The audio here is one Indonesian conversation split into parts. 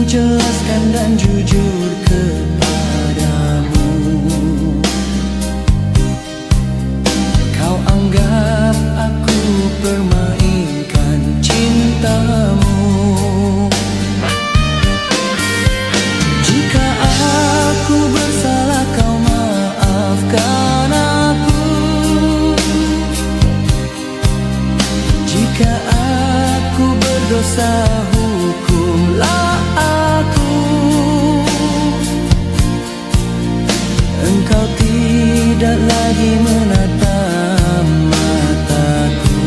jelaskan dan jujur kepadamu. Kau anggap aku permainkan cintamu. Jika aku bersalah, kau maafkan aku. Jika aku berdosa, hukumlah aku. Engkau tidak lagi menatap mataku.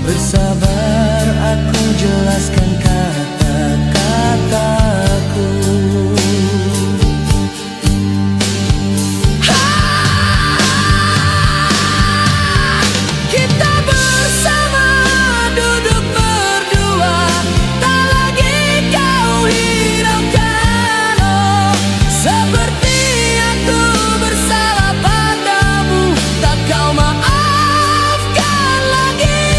Bersabar, aku jelaskan kata-kataku. Kita bersama duduk berdua, tak lagi kau hiraukan. Oh, seperti aku bersalah padamu, tak kau maafkan lagi.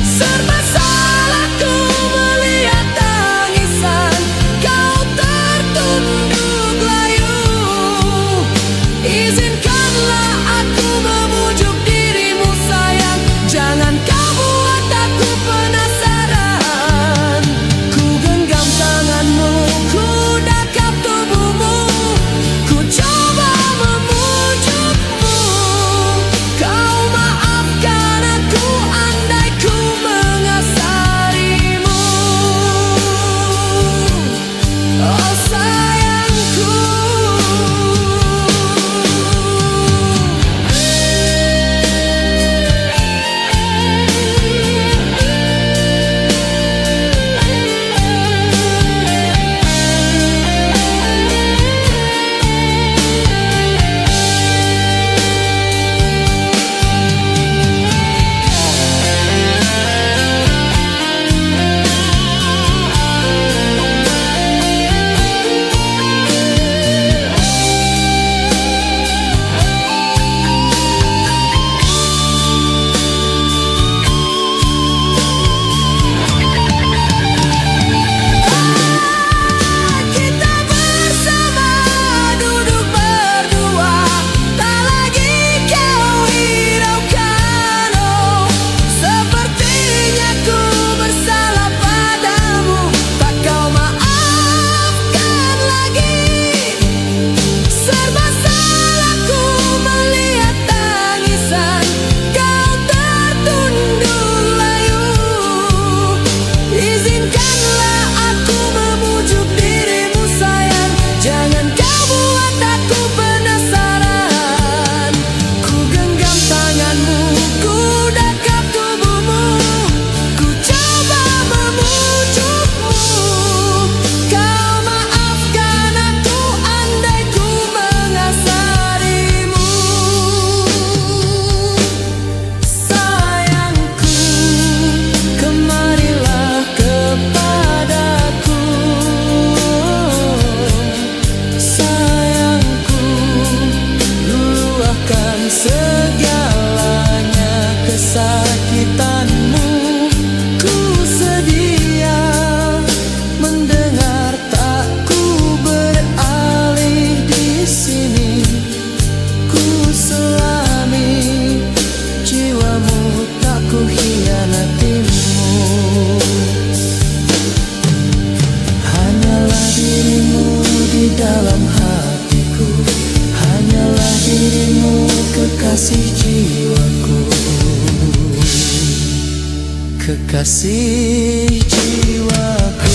Serba salahku melihat tangisan kau tertunduk layu. Izinkanlah aku memujuk dirimu sayang, jangan kau buat aku penasaran. Ku genggam tanganmu, ku dakap tubuhmu, ku coba memujukmu. Kau maafkan aku andai ku mengasarimu. Oh sayangku. Kita bersama duduk berdua, tak lagi kau hiraukan. Oh, sepertinya ku bersalah padamu, tak kau maafkan lagi. Serba salahku melihat tangisan kau tertunduk layu. Izinkanlah aku memujuk dirimu sayang, jangan kau buat aku penasaran. Ku genggam tanganmu, ku dakap tubuhmu, ku coba memujukmu. Kau maafkan aku andai ku mengasarimu. Sayangku, kemarilah kepadaku. Sayangku, luahkan segalanya kesakitanmu. Ku sedia mendengar, tak ku beralih di sini. Ku selami jiwamu, tak ku hianatimu. Hanyalah dirimu di dalam hatiku, hanyalah dirimu kekasih jiwaku, kekasih jiwaku.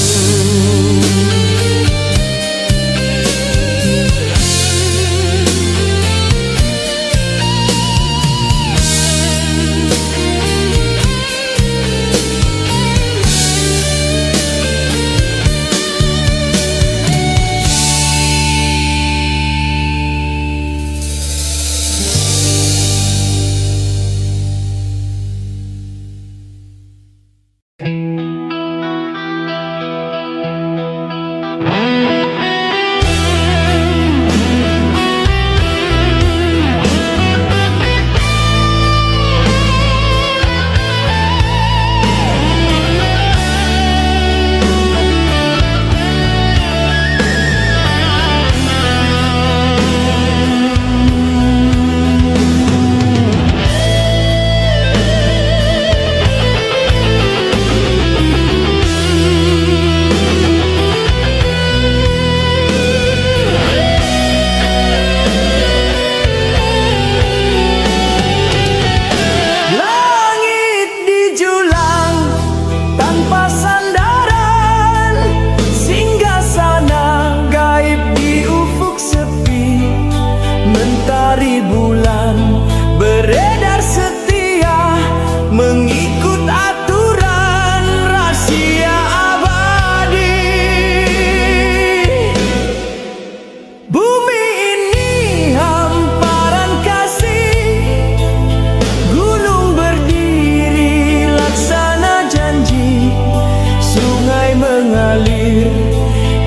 beredar setia, mengikut aturan rahasia abadi. Bumi ini hamparan kasih, gunung berdiri laksana janji, sungai mengalir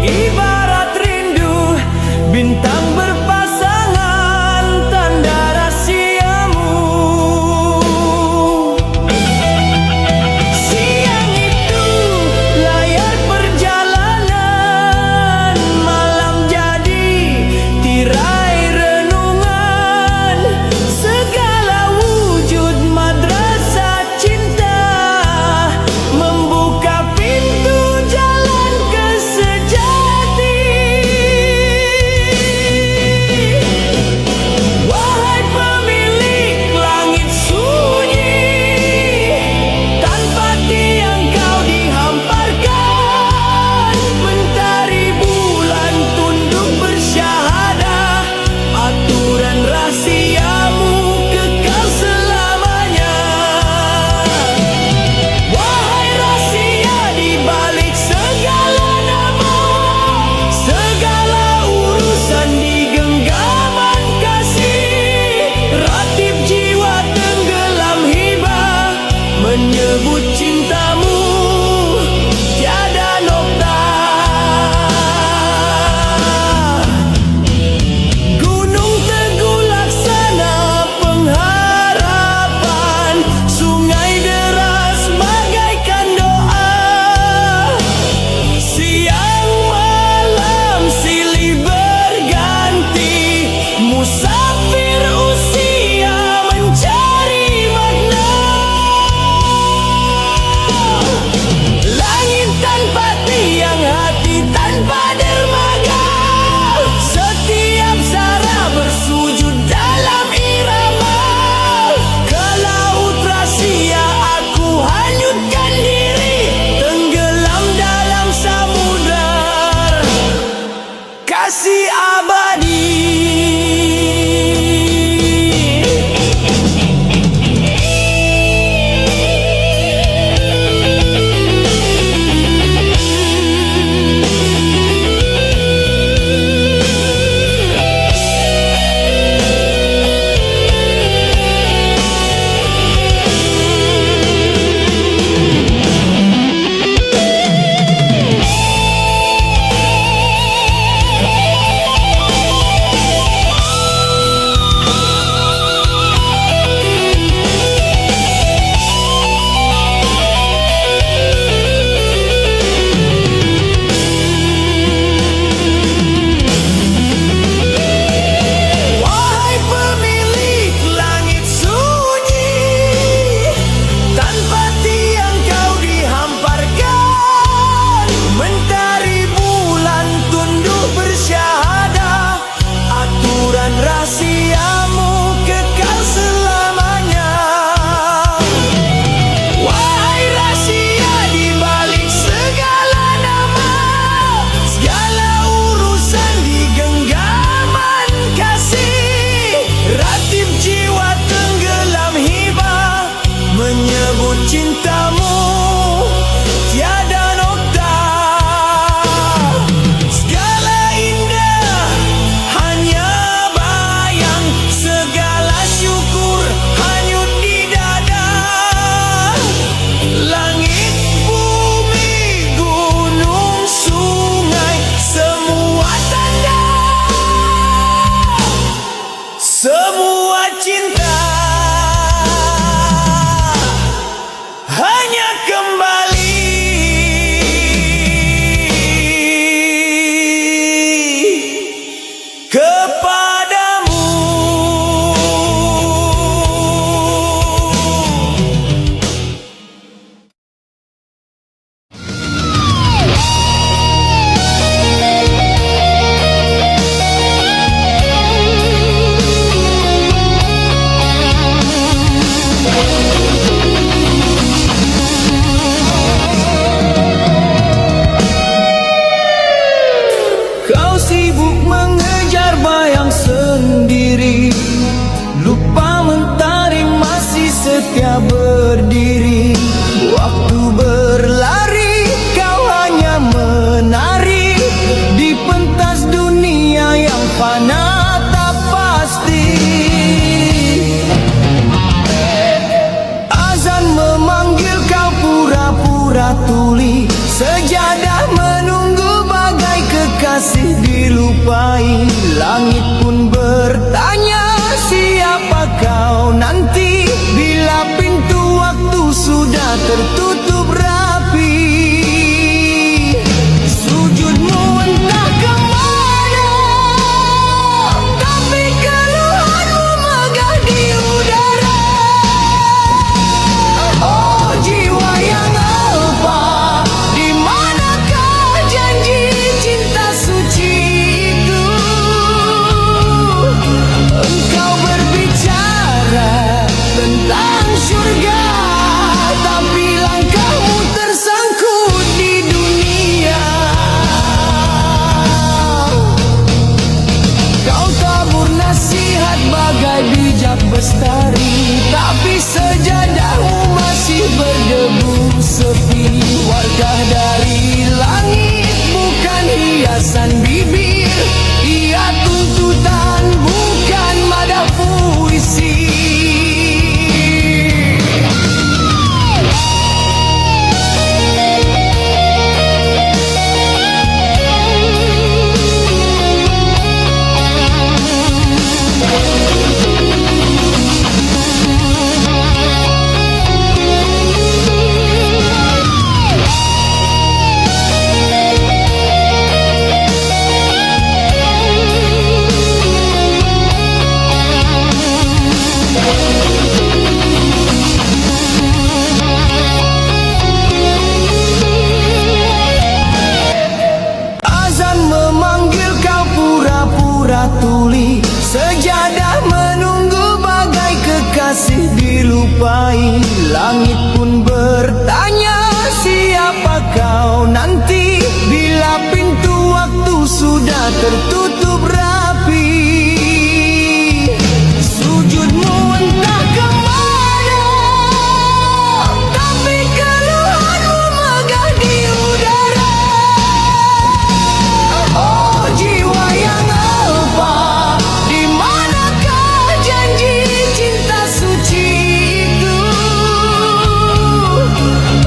ibarat rindu, bintang berpasangan tanda rahasiamu. Siang itu layar perjalanan, malam jadi tirai renungan, segala wujud madrasah cinta, membuka pintu jalan ke sejati. Wahai pemilik langit sunyi, tanpa tiang kau dihamparkan, mentari bulan tunduk bersyahadah, aturan rahasiamu kekal selamanya. Wahai rahasia di balik segala nama, segala urusan di genggaman kasih, ratib jiwa tenggelam hibah, menyebut cintamu tiada nokta. Gunung teguh laksana pengharapan, sungai deras bagaikan doa, siang malam silih berganti, musafir usia mencari makna. pura-pura tuli, sejadah menunggu bagai kekasih dilupai. Langit pun bertanya, siapa kau nanti? Bila pintu waktu sudah tertutup rapi, sujudmu entah kemana, tapi keluhanmu megah di udara. Oh jiwa yang apa, di manakah janji cinta suci itu? Engkau berbicara tentang surga, tapi langkahmu tersangkut di dunia. Kau tabur nasihat bagai bijak bestari, tapi sejadahmu masih berdebu sepi. Warkah dari langit bukan hiasan bibir, ia tuntutan bukan madah puisi. Tuli, sejadah menunggu bagai kekasih dilupai. Langit pun bertanya, siapa kau nanti? Bila pintu waktu sudah tertutup rapi, sujudmu entah kemana, tapi keluhanmu megah di udara. Oh jiwa yang di manakah janji cinta suci itu?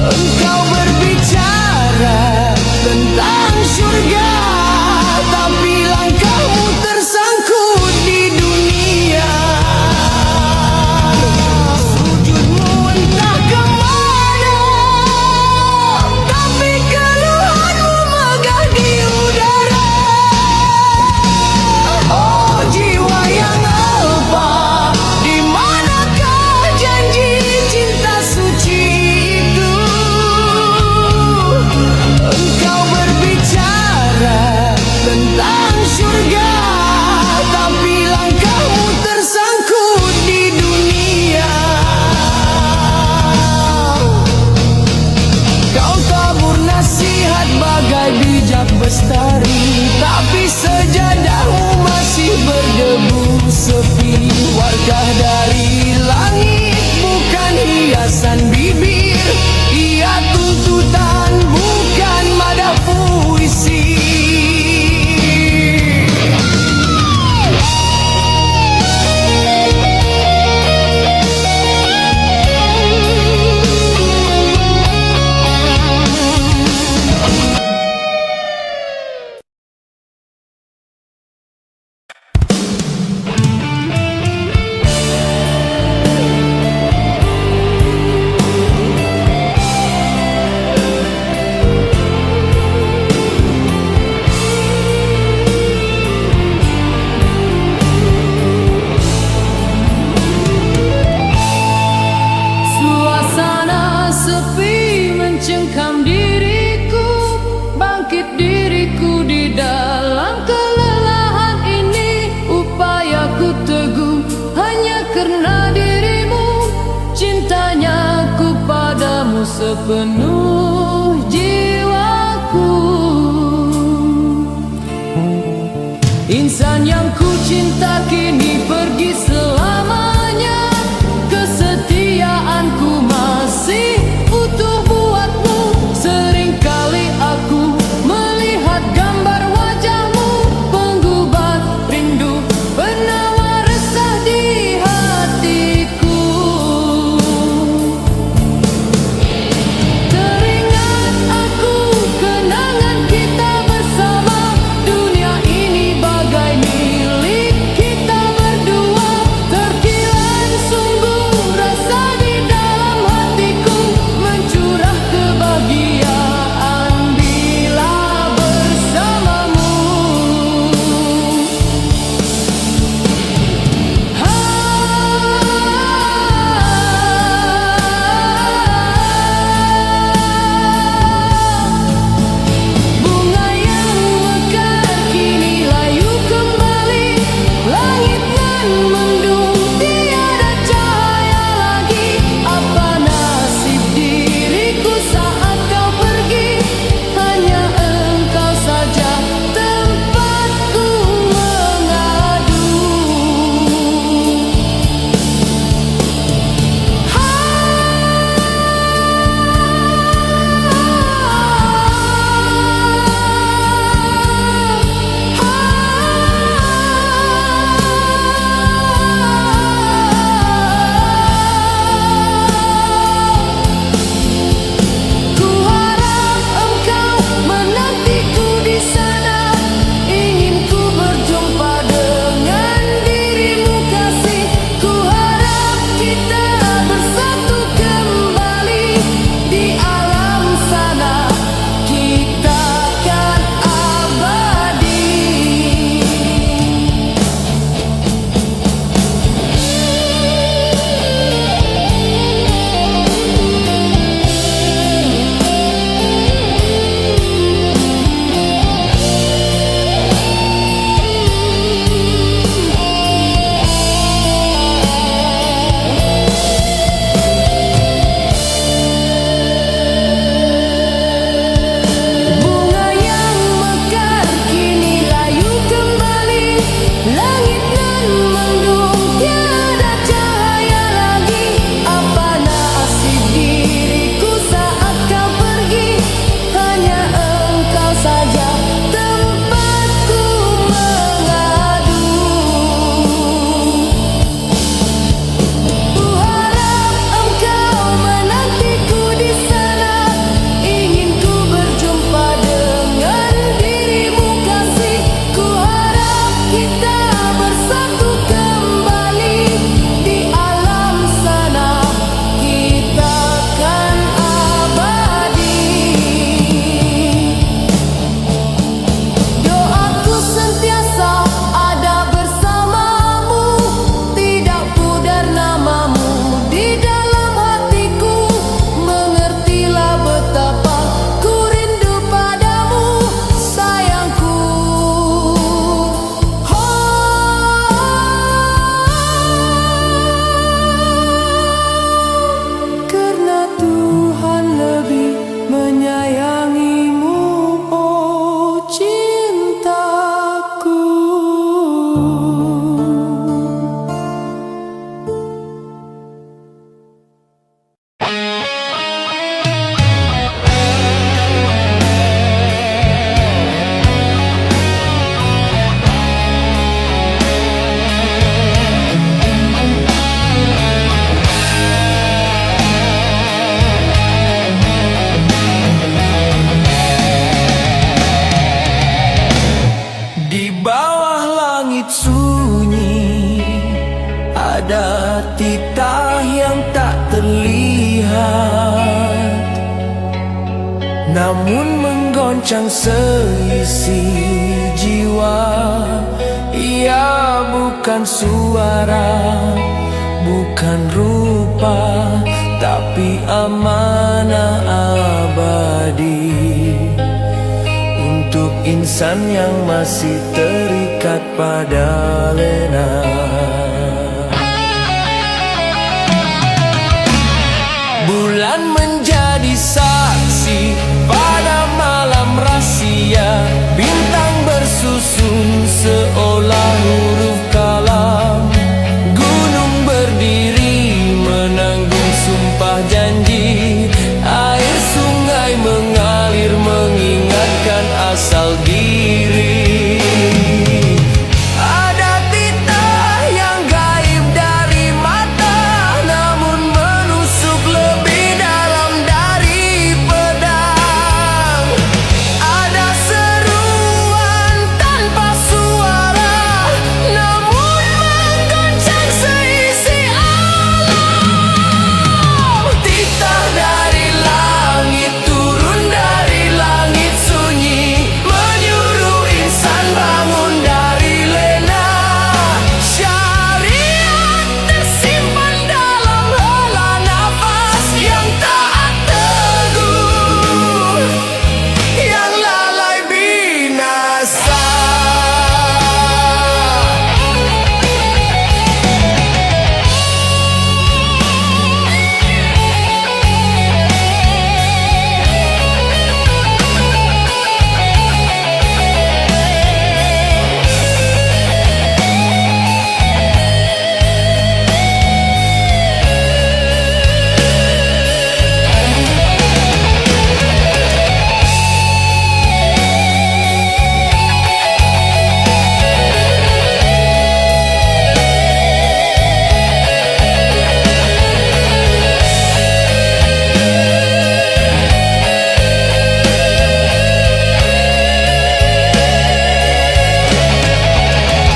Engkau berbicara tentang surga, tapi langkahmu tersangkut di dunia. Sujudmu entah kemana, tapi keluhanmu megah di udara. Oh jiwa yang apa, di manakah janji cinta suci itu? Engkau berbicara tentang surga, tapi langkahmu tersangkut di dunia. Kau tabur nasihat bagai bijak bestari, tapi sejadahmu masih berdebu sepi. Warkah dari langit bukan hiasan bibir, ia tuntutan bukan madah puisi. Sepenuh jiwaku, insan yang ku cinta kini pergi selamanya. Kesetiaanku masih utuh buatmu. Seringkali aku melihat gambar wajahmu, penggubat rindu, penawar resah di hatiku. Teringat namun menggoncang seisi jiwa. Ia bukan suara, bukan rupa, tapi amanah abadi untuk insan yang masih terikat pada lena. Bulan menjadi saksi pada malam rahasia, bintang bersusun seolah huruf kalam. Gunung berdiri menanggung sumpah janji, air sungai mengalir mengingatkan asal diri. Ada titah yang gaib dari mata, namun menusuk lebih dalam dari pedang. Ada seruan tanpa suara, namun menggoncang seisi alam. Titah dari langit turun dari langit sunyi, menyuruh insan bangun dari lena. Syariat tersimpan dalam hela nafas yang taat teguh, yang lalai binasa.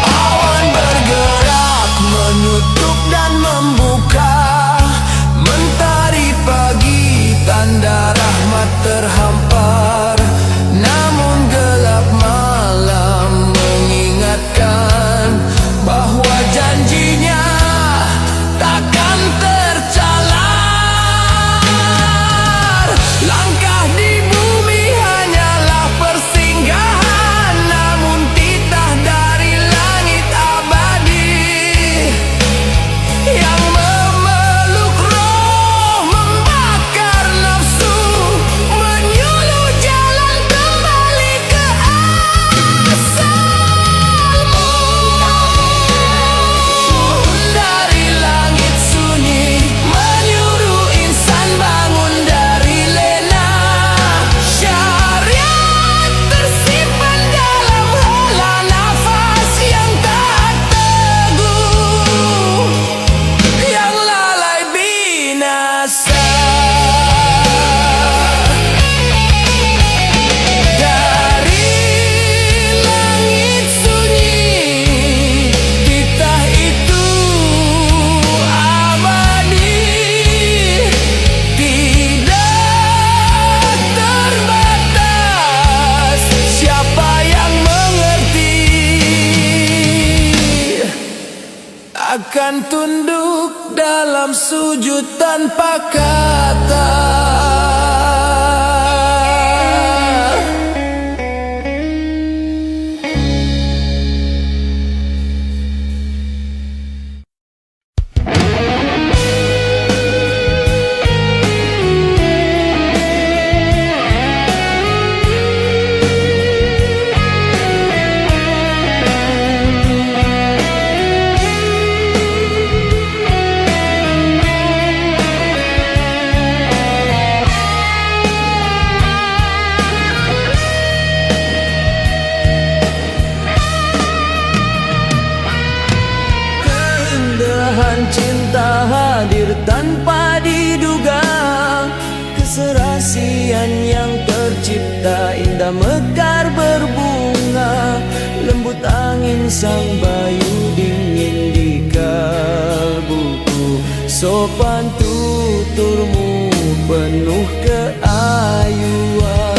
Awan bergerak menutup dan membuka, mentari pagi tanda rahmat terhampar. Namun gelap malam mengingatkan bahwa janjinya takkan tercalar. Langkah di bumi hanyalah persinggahan, namun titah dari langit abadi yang memeluk roh, membakar nafsu, menyuluh jalan kembali ke asalmu. Dari langit sunyi menyuruh insan bangun dari lena. Syariat tersimpan dalam hela nafas yang tak teguh, yang lalai binasa. Dari langit sunyi, titah itu abadi, tidak terbatas. Siapa yang mengerti akan tunduk dalam sujud tanpa kata. Cinta hadir tanpa diduga, keserasian yang tercipta indah mekar berbunga. Lembut angin sang bayu dingin di kalbuku, sopan tuturmu penuh keayuan.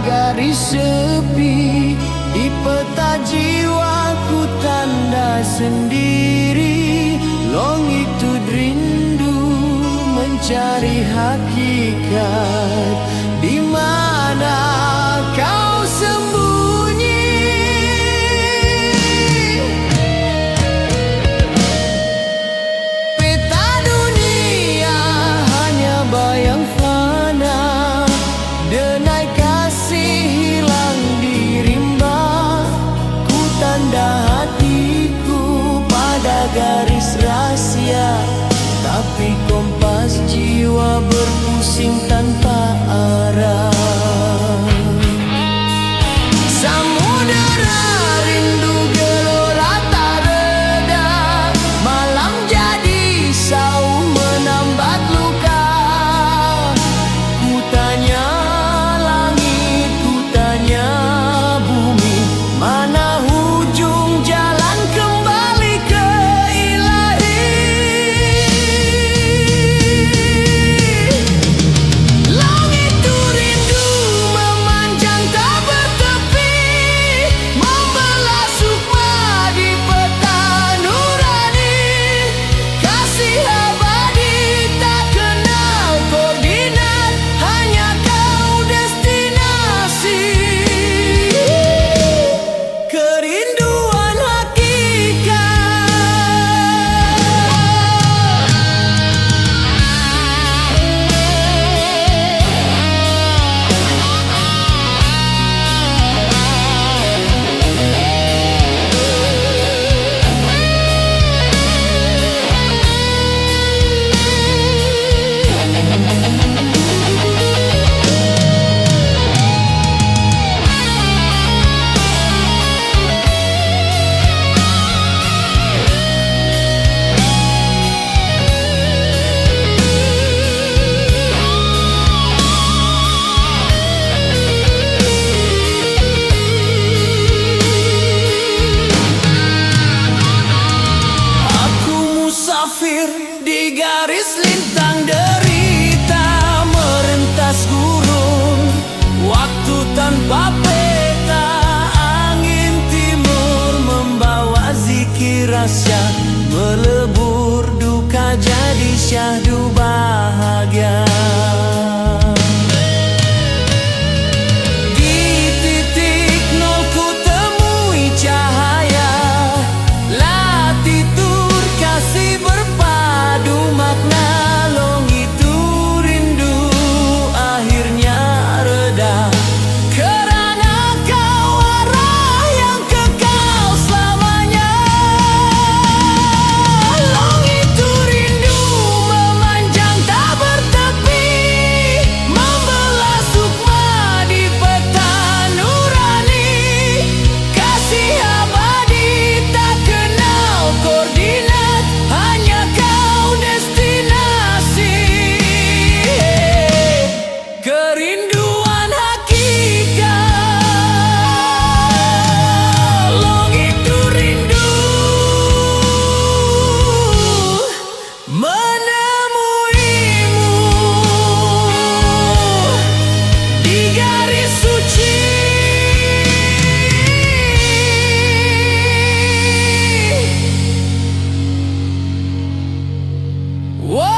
garis sepi. Di peta jiwaku tanda sendiri. Longitude rindu mencari hakikat. Di mana kau sembunyi? Peta dunia hanya bayang fana. Denai kasih hilang di rimba. Ku tanda hatiku pada garis rahasia. Tapi kompas jiwa berpusing tanpa arah. Samudera rindu gelora tak reda. Malam jadi sauh menambat luka. Ku tanya langit, ku tanya bumi, mana ujung jalan kembali ke ilahi. Langit tu rindu memanjang tak bertepi, membelah sukma di peta nurani. Kasih abadi tak kenal koordinat, hanya kau destinasi. Kerinduan hakikat. Aku musafir di garis lintang derita, merentas gurun waktu tanpa peta. Angin timur membawa zikir rasya, melebur duka jadi syahdu bahagia. Di titik nol ku temui cahaya. Latitur kasih berpadu makna. Longitude rindu akhirnya reda, kerana kau arah yang kekal selamanya. Longitude rindu memanjang tak bertepi, membelah sukma di peta nurani. Kasih abadi tak kenal koordinat, hanya kau destinasi. Kerinduan hakikat. Longitude rindu menemuimu di garis suci. Wow.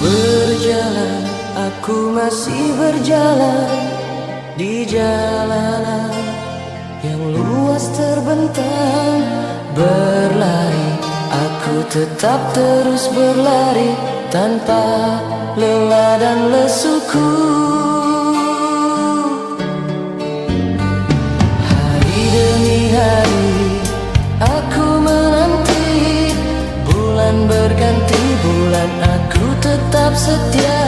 Berjalan, aku masih berjalan di jalanan yang luas terbentang. Berlari, aku tetap terus berlari tanpa lelah dan lesuku. Hari demi hari aku menanti bulan berganti bulan, aku tetap setia.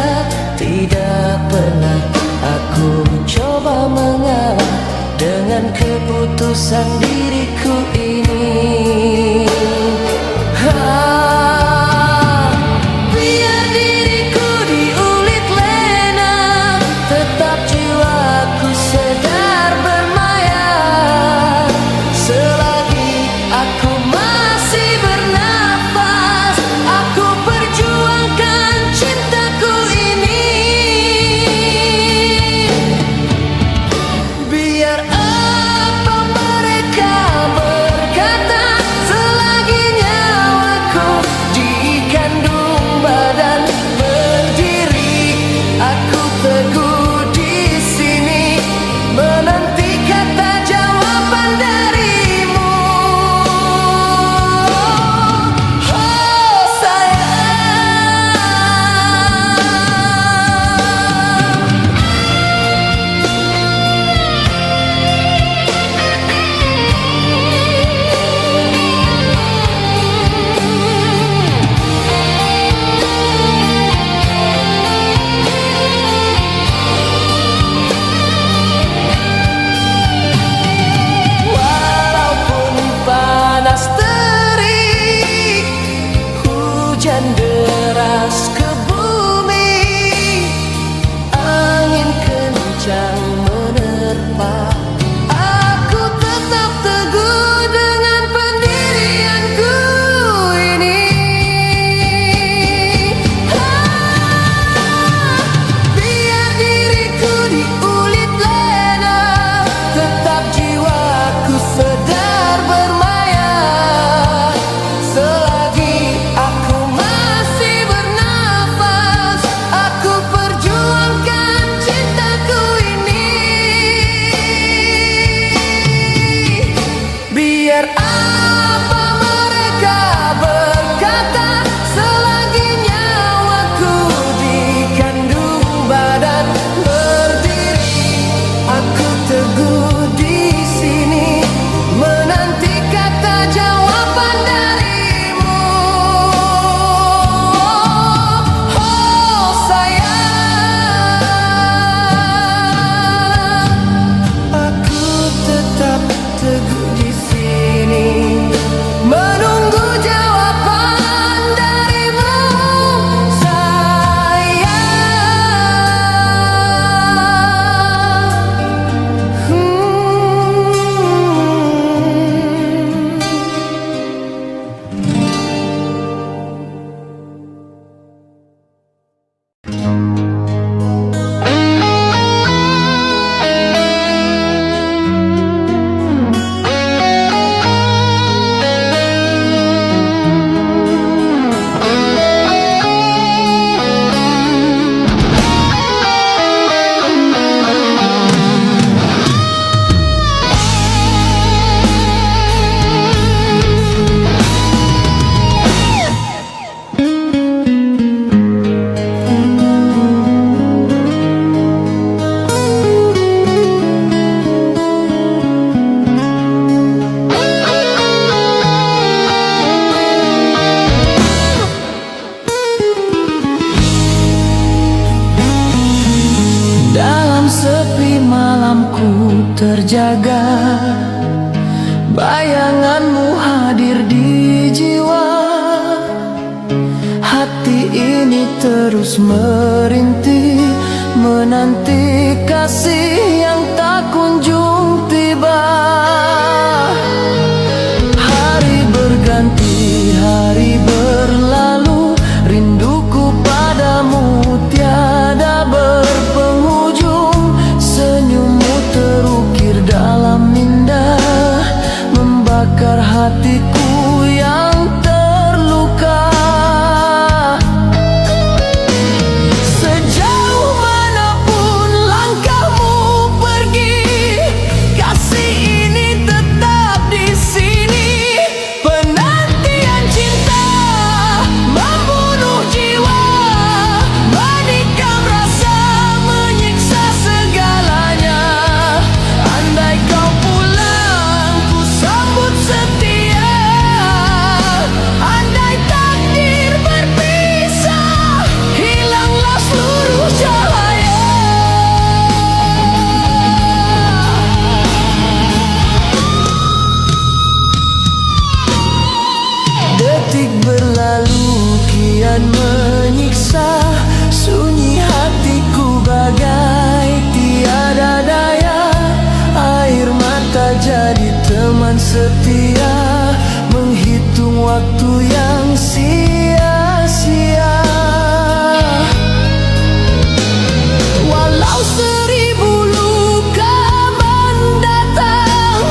Tidak pernah aku coba mengalah dengan keputusan diriku ini. Biar diriku diulik lena, tetap jiwaku sedar bermayar. Selagi aku masih bernafas, aku perjuangkan cintaku ini. Biar apa mereka berkata, selagi nyawaku dikandung badan berdiri, aku teguh di sini menanti kata jawaban darimu. Oh sayang, walaupun panas terik, hujan deras ke bumi, angin kencang menerpa, aku tetap teguh dengan pendirianku ini. Biar diriku diulit lena, tetap jiwaku sedar bermayar. Selagi aku masih bernafas, aku perjuangkan cintaku ini. Biar apa mereka berkata, selagi nyawaku dikandung badan berdiri, aku teguh di sini menanti kata jawaban darimu. Oh sayang, aku tetap teguh di sini menunggu jawaban darimu, sayang. Dalam sepi malamku terjaga, bayanganmu hadir di jiwa. Hati ini terus merintih, menanti kasih yang tak kunjung tiba. Hari berganti, hari berlalu, rinduku padamu tiada berpenghujung. Senyummu terukir dalam indah, membakar hatiku yang terluka. setia, menghitung waktu yang sia-sia. Walau 1000 luka mendatang,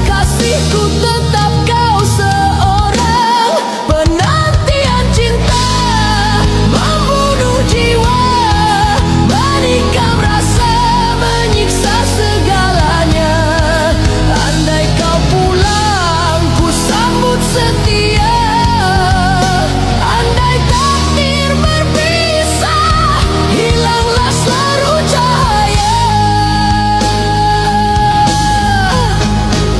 kasihku tetap kau seorang. Penantian cinta membunuh jiwa, menikam rasa, menyiksa segalanya. Andai kau pulang, ku sambut setia. Andai takdir berpisah, hilanglah seluruh cahaya.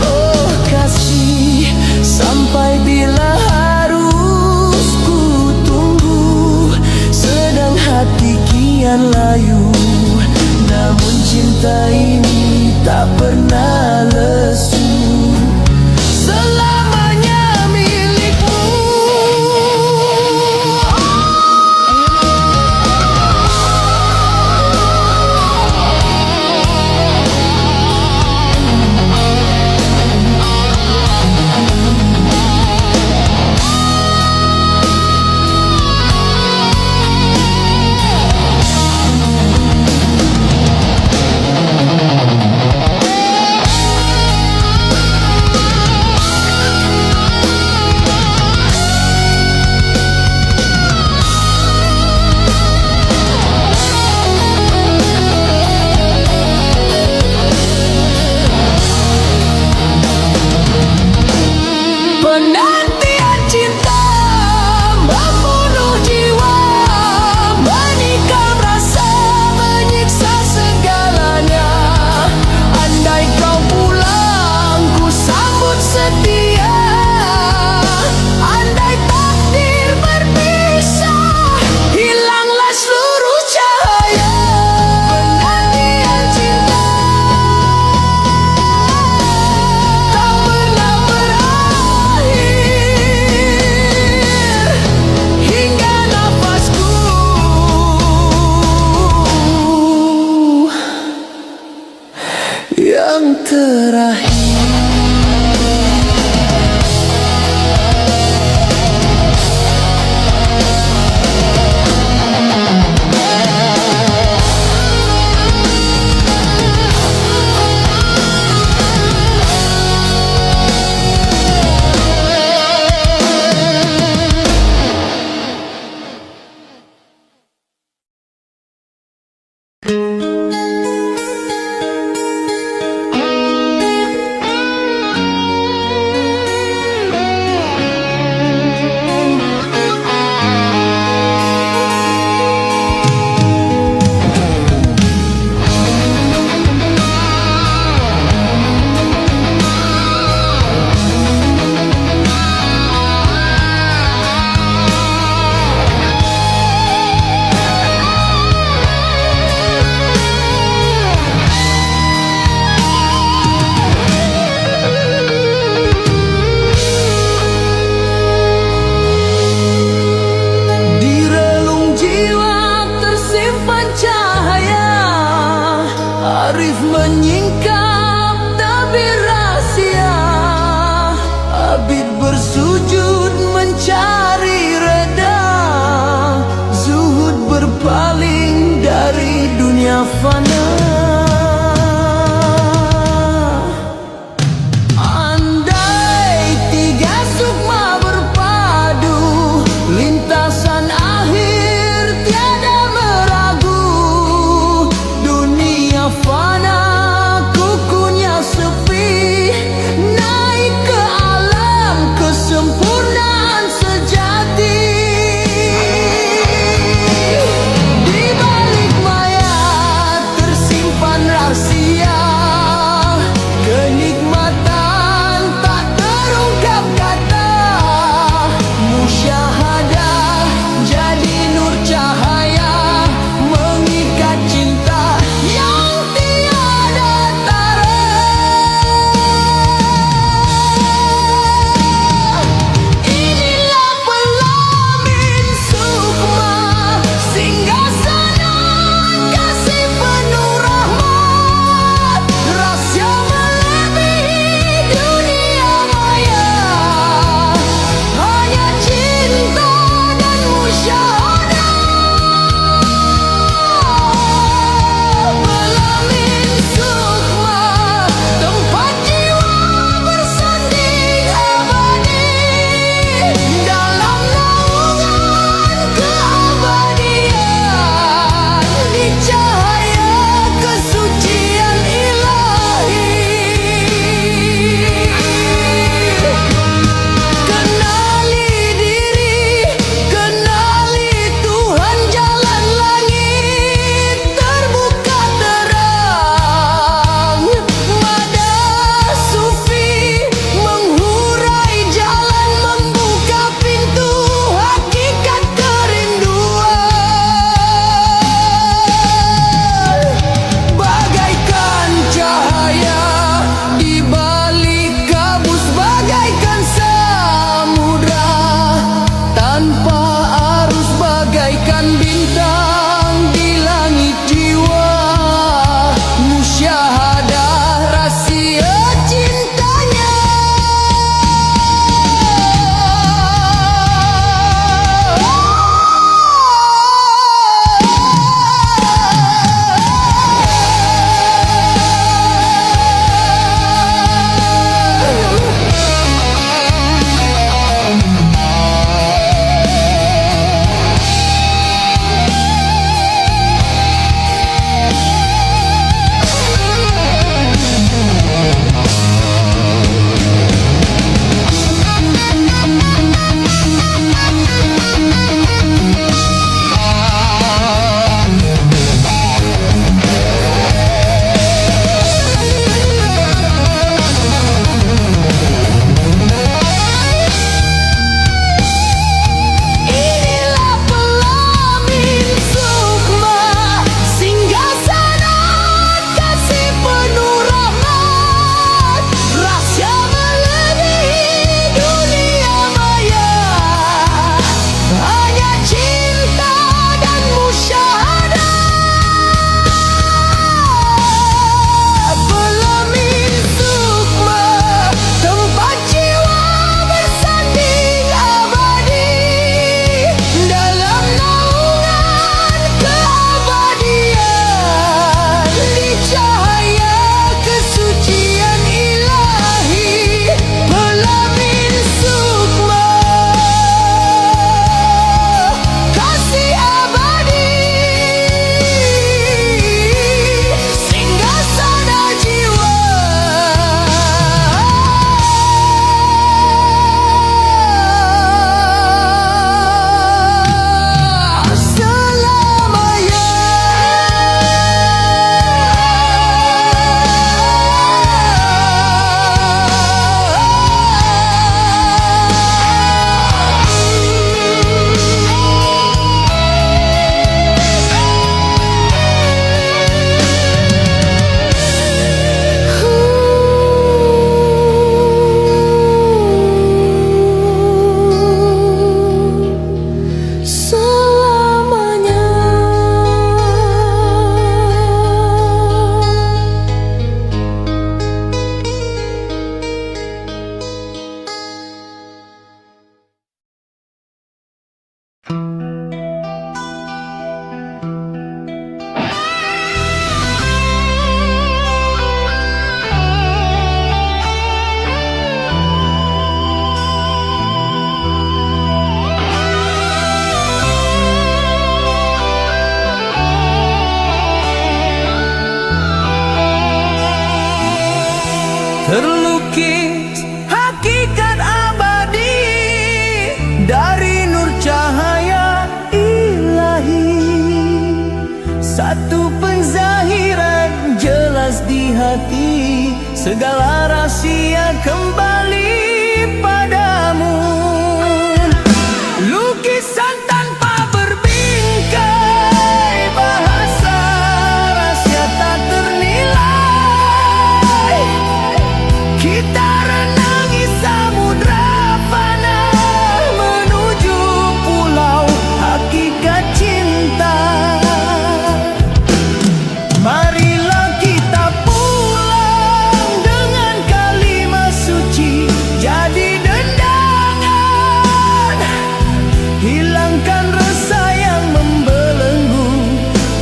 Oh kasih, sampai bila harus ku tunggu? Sedang hati kian layu, namun cinta ini tak pernah lesu. Selamanya milikmu. Penantian cinta membunuh jiwa, menikam rasa, menyiksa segalanya. Andai kau pulang, ku sambut setia. Andai takdir berpisah, hilanglah seluruh cahaya. Penantian cinta tak pernah berakhir, hingga nafasku yang terakhir. Di relung jiwa tersimpan cahaya, arif menyingkap tabir rahasia. Abid bersujud mencari reda, zuhud berpaling dari dunia fana. Andai 3 sukma berpadu, lintasan akhir tiada meragu. Dunia fana, kukunya sepi, naik ke alam kesempurnaan sejati. Di balik maya Satu penzahiran jelas di hati, segala rahasia kembali padamu. Lukisan tanpa berbingkai, bahasa rahasia tak ternilai. Kita renangi samudra fana menuju pulau hakikat cinta. Marilah kita pulang dengan kalimat suci, jadi dendangan, hilangkan resah yang membelenggu,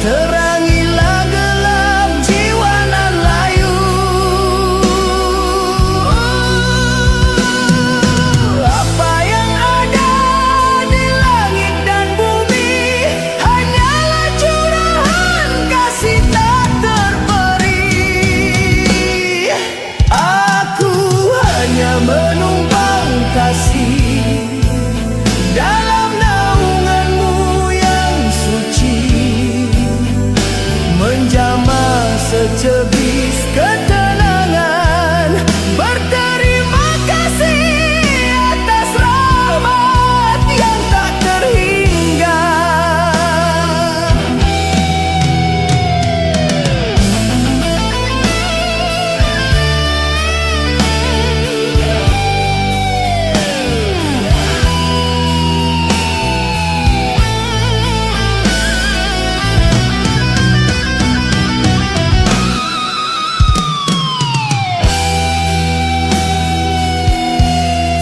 terangilah gelap jiwa nan layu. Apa yang ada di langit dan bumi hanyalah curahan kasih tak terperi. Aku hanya menumpang kasih dalam naunganmu yang suci, menjamah secebis ketenangan, berterima kasih atas rahmat yang tak terhingga.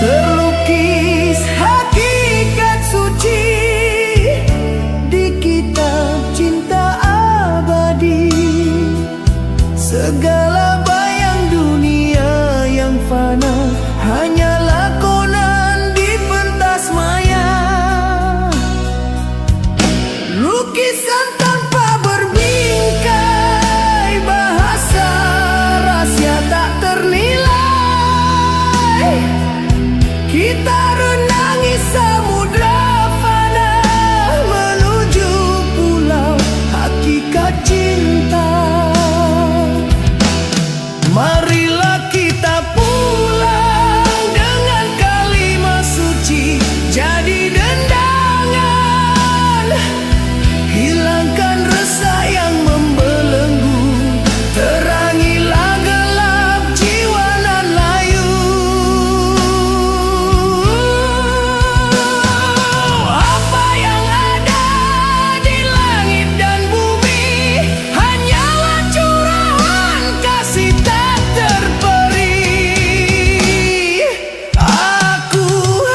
Terlukis hakikat suci di kitab cinta abadi. Segala bayang dunia yang fana hanyalah konan di pentas maya. Lukisan tanpa berbingkai, bahasa rahasia tak ternilai. Kita renangi samudra fana menuju pulau hakikat cinta. Marilah kita pulang dengan kalimat suci, jadi dendangan, hilangkan resah yang membelenggu, terangilah gelap jiwa nan layu. Apa yang ada di langit dan bumi hanyalah curahan kasih tak terperi. Aku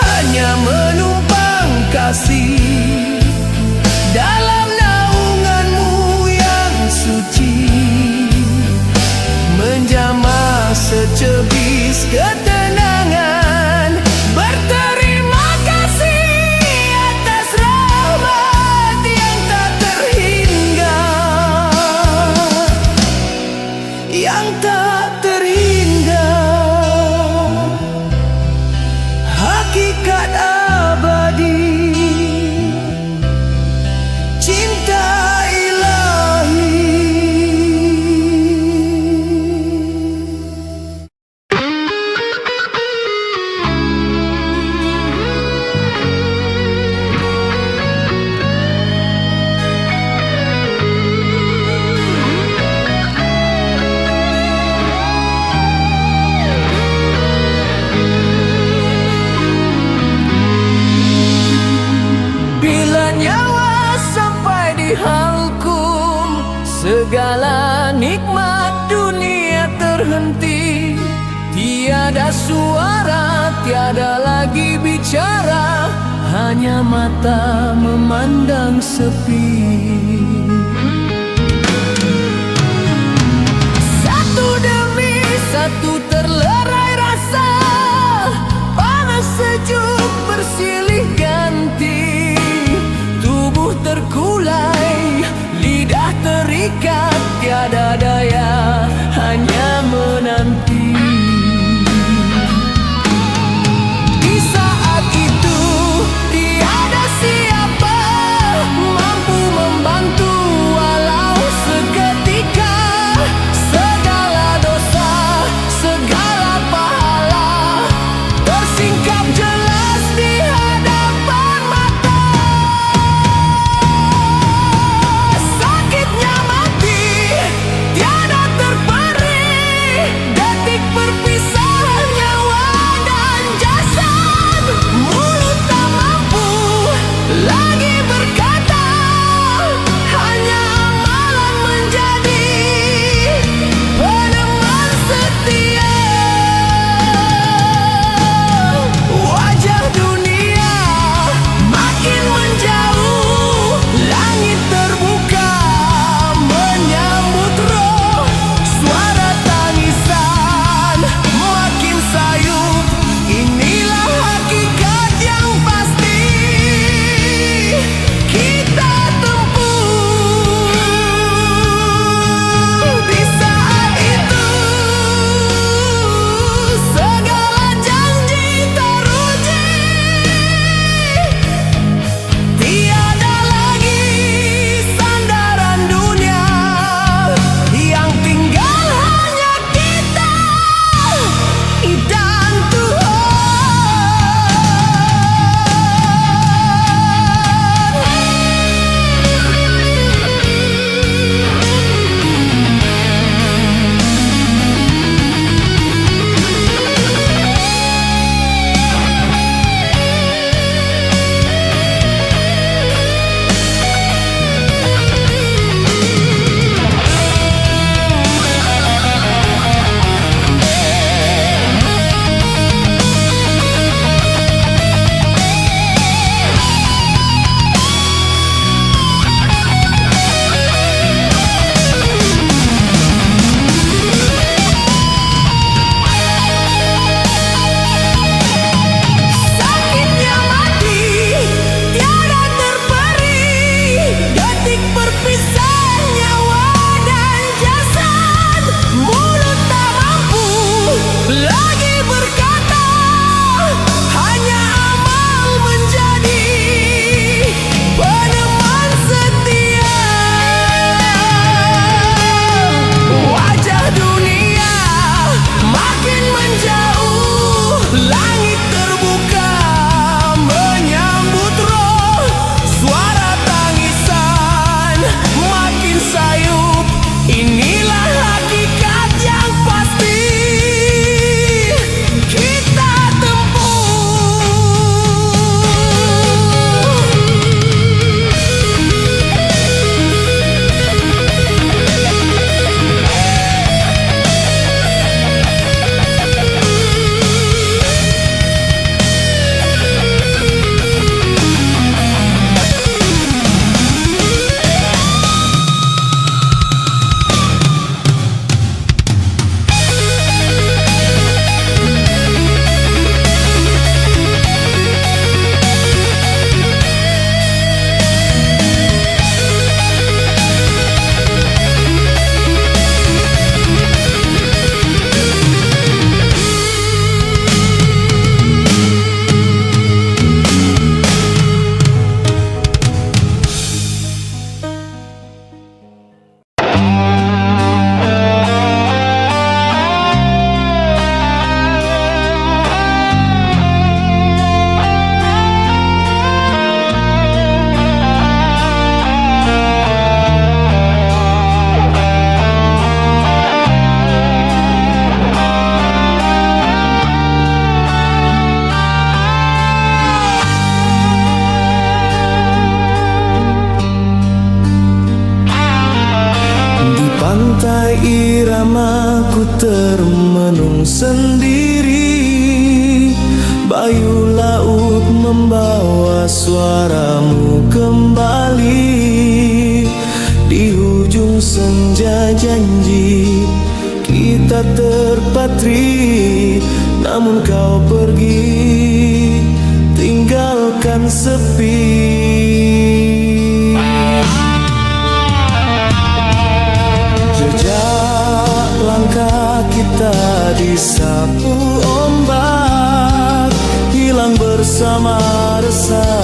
hanya menumpang kasih dalam naunganmu yang suci, menjamah secebis ketenangan, berterima kasih atas rahmat yang tak terhingga, yang tak terhingga. Hakikat abadi, cinta ilahi. Bila nyawa sampai di halkum, segala nikmat dunia terhenti. Tiada suara, tiada lagi bicara, hanya mata memandang sepi. Satu demi satu terlerai rasa, panas sejuk bersilih ganti. Tubuh terkulai, lidah terikat, tiada daya, hanya menanti. Di saat itu tiada siapa mampu membantu. Bagai iramaku termenung sendiri, bayu laut membawa suaramu kembali. Di ujung senja janji kita terpatri, namun kau pergi tinggalkan sepi. Jejak langkah kita disapu ombak, hilang bersama resah